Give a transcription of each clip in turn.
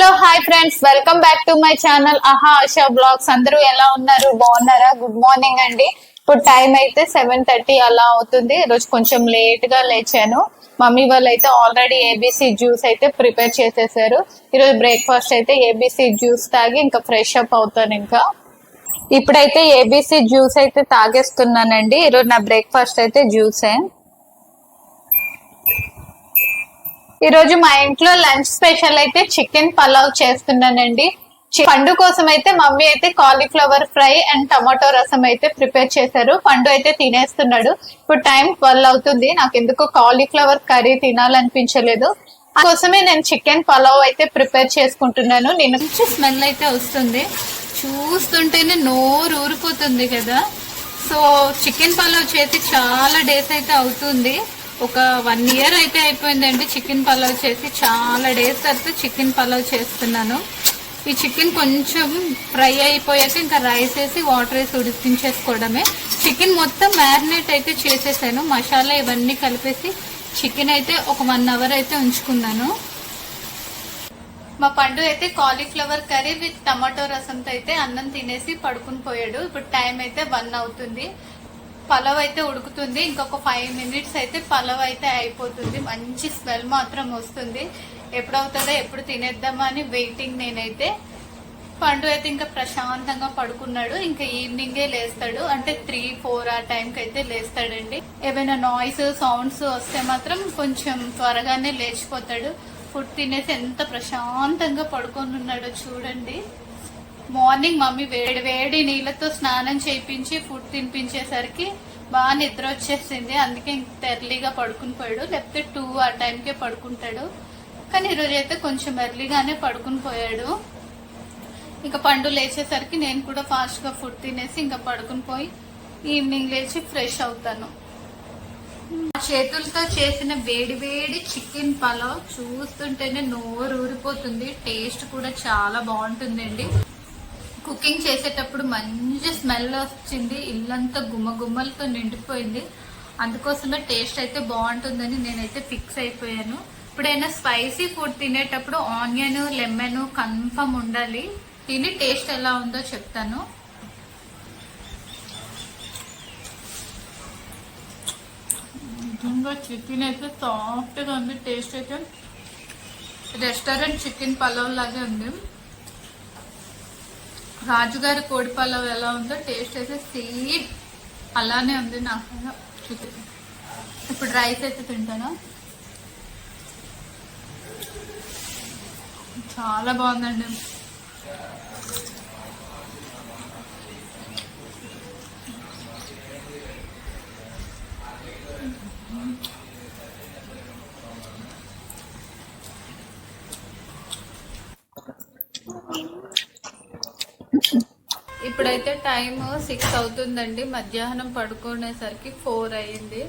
Hi friends, welcome back to my channel ఆహా ASHA blogs. అందరూ ఎలా ఉన్నారు? బాగున్నారా? గుడ్ మార్నింగ్ అండి. ఇప్పుడు టైం అయితే 7:30 అలా అవుతుంది. ఈరోజు కొంచెం లేట్ గా లేచాను. మమ్మీ వాళ్ళు అయితే ఆల్రెడీ ఏబీసీ జ్యూస్ అయితే ప్రిపేర్ చేసేసారు. ఈరోజు బ్రేక్ఫాస్ట్ అయితే ఏబీసీ జ్యూస్ తాగి ఇంకా ఫ్రెష్ అప్ అవుతాను. ఇంకా ఇప్పుడైతే ఏబీసీ జ్యూస్ అయితే తాగేస్తున్నానండి. ఈరోజు నా బ్రేక్ఫాస్ట్ అయితే జ్యూసే. ఈ రోజు మా ఇంట్లో లంచ్ స్పెషల్ అయితే చికెన్ పలావ్ చేస్తున్నానండి. పండు కోసం అయితే మమ్మీ అయితే కాలీఫ్లవర్ ఫ్రై అండ్ టమాటో రసం అయితే ప్రిపేర్ చేశారు. పండు అయితే తినేస్తున్నాడు. ఇప్పుడు టైం 12 అవుతుంది. నాకు ఎందుకో కాలీఫ్లవర్ కర్రీ తినాలనిపించలేదు. అందుకోసమే నేను చికెన్ పలావ్ అయితే ప్రిపేర్ చేసుకుంటున్నాను. నేను స్మెల్ అయితే వస్తుంది, చూస్తుంటేనే నోరు ఊరిపోతుంది కదా. సో చికెన్ పలావ్ చేసి చాలా డేస్ అయితే అవుతుంది. ఒక 1 year అయితే అయిపోయిందండి చికెన్ పలావ్ చేసి. చాలా డేస్ తర్వాత చికెన్ పలావ్ చేస్తున్నాను. ఈ చికెన్ కొంచెం ఫ్రై అయిపోయాక ఇంకా రైస్ వేసి వాటర్ వేసి ఉడికించేసుకోవడమే. చికెన్ మొత్తం మ్యారినేట్ అయితే చేసేసాను. మసాలా ఇవన్నీ కలిపేసి చికెన్ అయితే ఒక 1 hour అయితే ఉంచుకున్నాను. మా పండు అయితే కాలీఫ్లవర్ కర్రీ విత్ టమాటో రసంతో అయితే అన్నం తినేసి పడుకుని పోయాడు. ఇప్పుడు టైం అయితే 1 అవుతుంది. పలావ్ అయితే ఉడుకుతుంది. ఇంకొక 5 minutes అయితే పలావ్ అయితే అయిపోతుంది. మంచి స్మెల్ మాత్రం వస్తుంది. ఎప్పుడవుతుందో ఎప్పుడు తినేద్దామా అని వెయిటింగ్ నేనైతే. పండు అయితే ఇంకా ప్రశాంతంగా పడుకున్నాడు. ఇంకా ఈవినింగే లేస్తాడు, అంటే 3-4 ఆ టైంకి అయితే లేస్తాడండి. ఏమైనా నాయిస్ సౌండ్స్ వస్తే మాత్రం కొంచెం త్వరగానే లేచిపోతాడు. ఫుడ్ తినేసి ఎంత ప్రశాంతంగా పడుకొని ఉన్నాడో చూడండి. మార్నింగ్ మమ్మీ వేడి వేడి నీళ్ళతో స్నానం చేయించి ఫుడ్ తినిపించేసరికి బాగా నిద్ర వచ్చేసింది. అందుకే ఇంత ఎర్లీగా పడుకుని పోయాడు. లేకపోతే 2 ఆ టైంకే పడుకుంటాడు. కానీ ఈరోజు అయితే కొంచెం ఎర్లీగానే పడుకుని పోయాడు. ఇంకా పండు లేచేసరికి నేను కూడా ఫాస్ట్ గా ఫుడ్ తినేసి ఇంకా పడుకుని పోయి ఈవినింగ్ లేచి ఫ్రెష్ అవుతాను. చేతులతో చేసిన వేడి వేడి చికెన్ పలావ్ చూస్తుంటేనే నోరు ఊరిపోతుంది. టేస్ట్ కూడా చాలా బాగుంటుందండి. కుకింగ్ చేసేటప్పుడు మంచి స్మెల్ వచ్చింది. ఇల్లంతా గుమ్మగుమ్మలతో నిండిపోయింది. అందుకోసమే టేస్ట్ అయితే బాగుంటుందని నేనైతే ఫిక్స్ అయిపోయాను. ఇప్పుడైనా స్పైసీ ఫుడ్ తినేటప్పుడు ఆనియన్ లెమన్ కన్ఫర్మ్ ఉండాలి. తిని టేస్ట్ ఎలా ఉందో చెప్తాను. నిజంగా చికెన్ అయితే సాఫ్ట్ గా ఉంది. టేస్ట్ అయితే రెస్టారెంట్ చికెన్ పలావ్ లాగే ఉంది. రాజుగారి కోడి పలావ్ ఎలా ఉందో టేస్ట్ అయితే సేమ్ అలానే ఉంది నాకు చికెన్. ఇప్పుడు రైస్ అయితే తింటాను. చాలా బాగుందండి. ఇప్పుడైతే టైం 6 అవుతుందండి. మధ్యాహ్నం పడుకునేసరికి 4 అయ్యింది.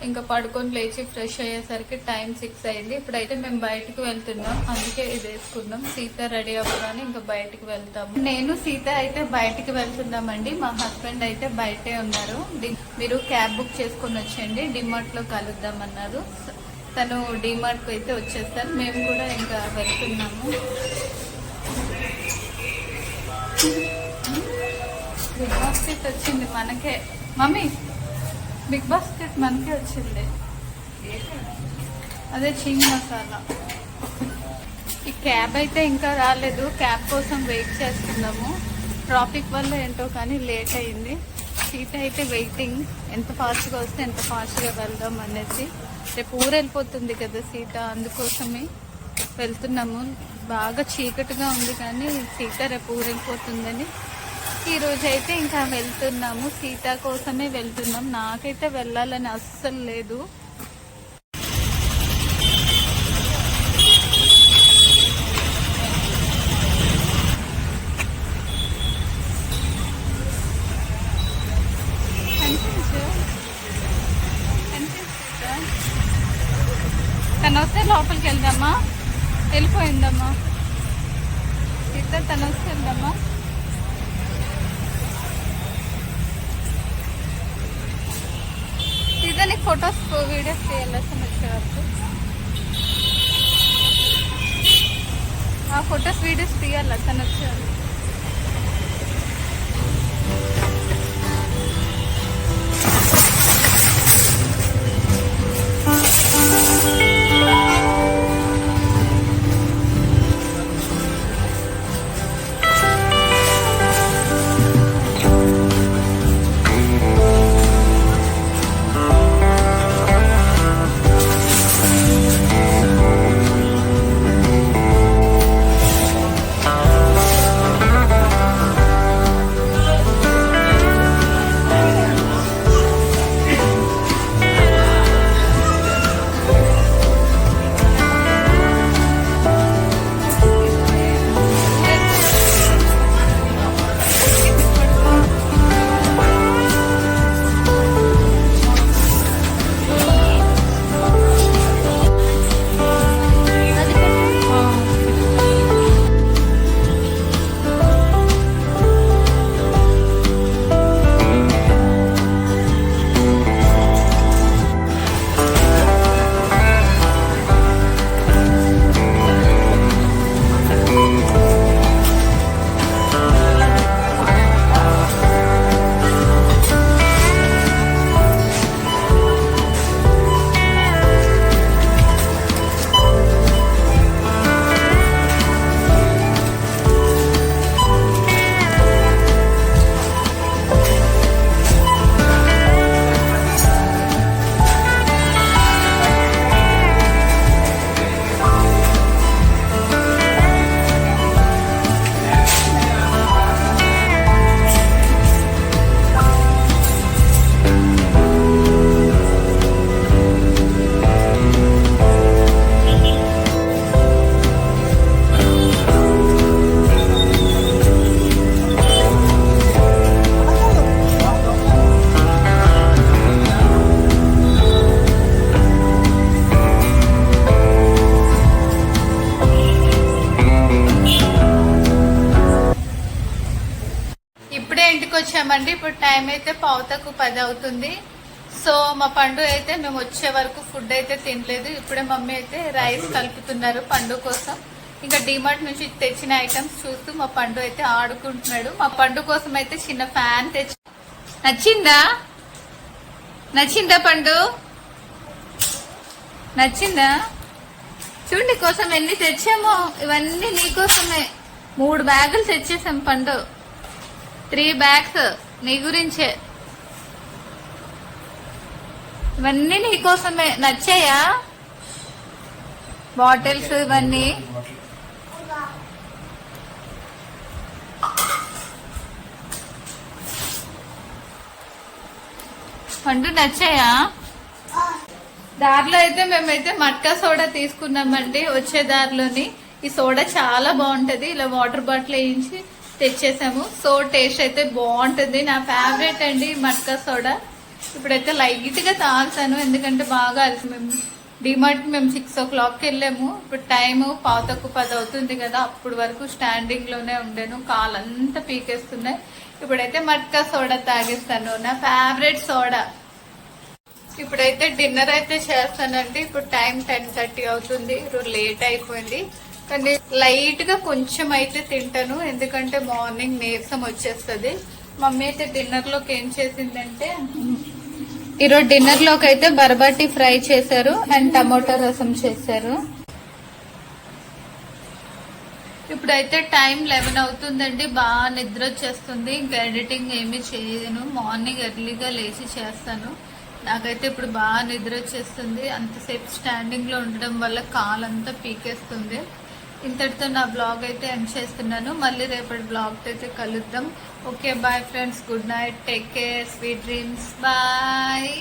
ఇంకా పడుకొని లేచి ఫ్రెష్ అయ్యేసరికి టైం 6 అయింది. ఇప్పుడైతే మేము బయటకు వెళ్తున్నాం, అందుకే ఇది వేసుకున్నాం. సీత రెడీ అవ్వగానే ఇంకా బయటకు వెళ్తాము. నేను సీత అయితే బయటకు వెళ్తున్నామండి. మా హస్బెండ్ అయితే బయటే ఉన్నారు. మీరు క్యాబ్ బుక్ చేసుకొని వచ్చేయండి, డిమార్ట్ లో కలుద్దాం అన్నారు. తను డిమార్ట్ కు అయితే వచ్చేస్తారు. మేము కూడా ఇంకా వెళ్తున్నాము. బిగ్ బాస్కెట్ వచ్చింది మనకే. మమ్మీ బిగ్ బాస్కెట్ మనకే వచ్చింది. అదే చికెన్ మసాలా. ఈ క్యాబ్ అయితే ఇంకా రాలేదు. క్యాబ్ కోసం వెయిట్ చేస్తున్నాము. ట్రాఫిక్ వల్ల ఏంటో కానీ లేట్ అయింది. సీత అయితే వెయిటింగ్, ఎంత ఫాస్ట్గా వస్తే ఎంత ఫాస్ట్గా వెళ్దాం అనేసి. రేపు ఊరు వెళ్ళిపోతుంది కదా సీత, అందుకోసమే వెళ్తున్నాము. బాగా చీకటిగా ఉంది కానీ సీత రేపు ఊరు వెళ్ళిపోతుందని ఈరోజు అయితే ఇంకా వెళ్తున్నాము. సీత కోసమే వెళ్తున్నాం. నాకైతే వెళ్ళాలని అస్సలు లేదు. తను వస్తే లోపలికి వెళ్దామా? వెళ్ళిపోయిందమ్మా సీత. తను వస్తే వెళ్దామా? నీకు ఫొటోస్ వీడియోస్ చేయాలి వచ్చే వరకు. ఆ ఫొటోస్ వీడియోస్ తీయాలి తను వచ్చారు. ఇప్పుడే ఇంటికి వచ్చామండి. ఇప్పుడు టైం అయితే 9:10 అవుతుంది. సో మా పండు అయితే మేము వచ్చే వరకు ఫుడ్ అయితే తినలేదు. ఇప్పుడే మమ్మీ అయితే రైస్ కలుపుతున్నారు పండు కోసం. ఇంకా డిమార్ట్ నుంచి తెచ్చిన ఐటమ్స్ చూస్తూ మా పండు అయితే ఆడుకుంటున్నాడు. మా పండు కోసం అయితే చిన్న ఫ్యాన్ తెచ్చి. నచ్చిందా పండు? నచ్చిందా? చూడండి కోసం ఎన్ని తెచ్చామో. ఇవన్నీ నీకోసమే. 3 బ్యాగులు తెచ్చేసాం పండు. 3 బ్యాగ్స్ నీ గురించే. ఇవన్నీ నీకోసమే. నచ్చాయా బాటిల్స్ ఇవన్నీ? పండు నచ్చాయా? దారిలో అయితే మేమైతే మట్కా సోడా తీసుకున్నామండి. వచ్చే దారిలోని ఈ సోడా చాలా బాగుంటది. ఇలా వాటర్ బాటిల్ వేయించి తెచ్చేసాము. సో టేస్ట్ అయితే బాగుంటుంది. నా ఫేవరెట్ అండి మట్కా సోడా. ఇప్పుడైతే లైట్ గా తాగుతాను, ఎందుకంటే బాగా అలసి. మేము డిమార్ట్ మేము 6 o'clock వెళ్ళాము. ఇప్పుడు టైం 9:10 అవుతుంది కదా. అప్పుడు వరకు స్టాండింగ్ లోనే ఉండాను. కాలంతా పీకేస్తున్నాయి. ఇప్పుడైతే మట్కా సోడా తాగేస్తాను, నా ఫేవరెట్ సోడా. ఇప్పుడైతే డిన్నర్ అయితే చేస్తానండి. ఇప్పుడు టైం 10:30 అవుతుంది. లేట్ అయిపోయింది, కానీ లైట్ గా కొంచెం అయితే తింటాను, ఎందుకంటే మార్నింగ్ నీరసం వచ్చేస్తుంది. మమ్మీ అయితే డిన్నర్ లోకి ఏం చేసిందంటే, ఈరోజు డిన్నర్ లోకి అయితే బర్బటి ఫ్రై చేశారు అండ్ టమోటా రసం చేశారు. ఇప్పుడైతే టైం 11 అవుతుందండి. బాగా నిద్ర వచ్చేస్తుంది. ఇంకా ఎడిటింగ్ ఏమీ చేయను, మార్నింగ్ ఎర్లీగా లేచి చేస్తాను. నాకైతే ఇప్పుడు బాగా నిద్ర వచ్చేస్తుంది. అంతసేపు స్టాండింగ్ లో ఉండడం వల్ల కాలంతా పీకేస్తుంది. ఇంతటితో నా బ్లాగ్ అయితే ఎండ్ చేస్తున్నాను. మళ్ళీ రేపటి బ్లాగ్ అయితే కలుద్దాం. Okay, bye friends, good night, take care, sweet dreams, bye.